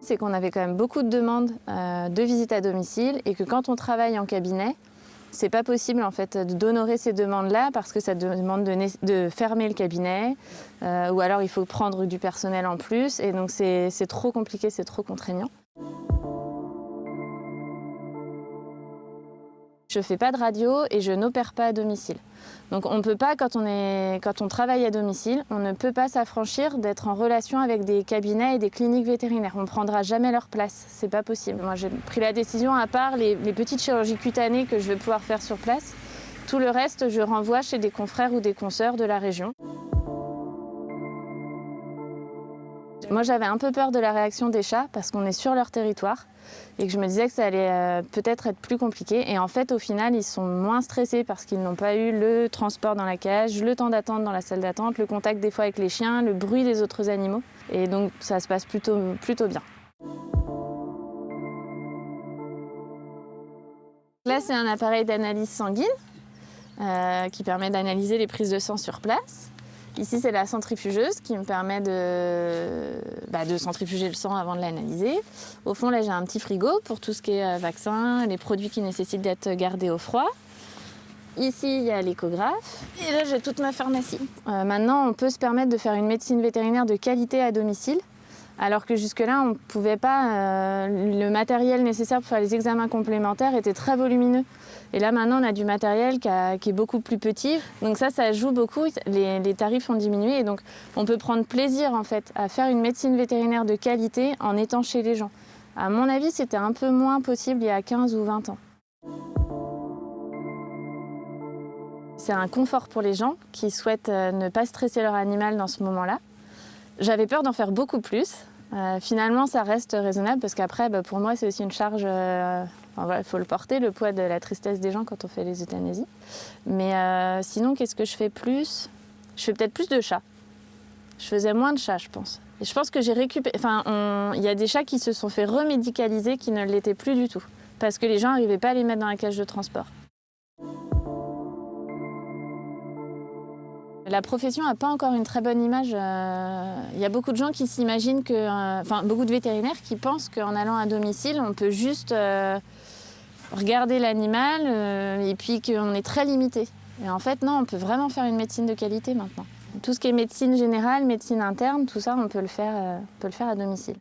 C'est qu'on avait quand même beaucoup de demandes de visites à domicile et que quand on travaille en cabinet, c'est pas possible en fait d'honorer ces demandes-là parce que ça demande de fermer le cabinet ou alors il faut prendre du personnel en plus et donc c'est trop compliqué, c'est trop contraignant. Je fais pas de radio et je n'opère pas à domicile. Donc on peut pas, quand on travaille à domicile, on ne peut pas s'affranchir d'être en relation avec des cabinets et des cliniques vétérinaires. On ne prendra jamais leur place, c'est pas possible. Moi j'ai pris la décision, à part les petites chirurgies cutanées que je vais pouvoir faire sur place, tout le reste je renvoie chez des confrères ou des consoeurs de la région. Moi j'avais un peu peur de la réaction des chats parce qu'on est sur leur territoire et que je me disais que ça allait peut-être être plus compliqué. Et en fait au final ils sont moins stressés parce qu'ils n'ont pas eu le transport dans la cage, le temps d'attente dans la salle d'attente, le contact des fois avec les chiens, le bruit des autres animaux. Et donc ça se passe plutôt bien. Là c'est un appareil d'analyse sanguine qui permet d'analyser les prises de sang sur place. Ici, c'est la centrifugeuse qui me permet de centrifuger le sang avant de l'analyser. Au fond, là, j'ai un petit frigo pour tout ce qui est vaccin, les produits qui nécessitent d'être gardés au froid. Ici, il y a l'échographe. Et là, j'ai toute ma pharmacie. Maintenant, on peut se permettre de faire une médecine vétérinaire de qualité à domicile, alors que jusque-là, on ne pouvait pas. Le matériel nécessaire pour faire les examens complémentaires était très volumineux. Et là, maintenant, on a du matériel qui est beaucoup plus petit. Donc ça joue beaucoup. Les tarifs ont diminué. Et donc, on peut prendre plaisir, en fait, à faire une médecine vétérinaire de qualité en étant chez les gens. À mon avis, c'était un peu moins possible il y a 15 ou 20 ans. C'est un confort pour les gens qui souhaitent ne pas stresser leur animal dans ce moment-là. J'avais peur d'en faire beaucoup plus. Finalement, ça reste raisonnable parce qu'après, pour moi, c'est aussi une charge. Il faut le porter, le poids de la tristesse des gens quand on fait les euthanasies. Mais sinon, qu'est-ce que je fais plus ? Je fais peut-être plus de chats. Je faisais moins de chats, je pense. Et je pense que j'ai récupéré. Il y a des chats qui se sont fait remédicaliser qui ne l'étaient plus du tout. Parce que les gens n'arrivaient pas à les mettre dans la cage de transport. La profession n'a pas encore une très bonne image. Il y a beaucoup de gens qui s'imaginent beaucoup de vétérinaires qui pensent qu'en allant à domicile, on peut juste regarder l'animal et puis qu'on est très limité. Et en fait, non, on peut vraiment faire une médecine de qualité maintenant. Tout ce qui est médecine générale, médecine interne, tout ça, on peut le faire à domicile.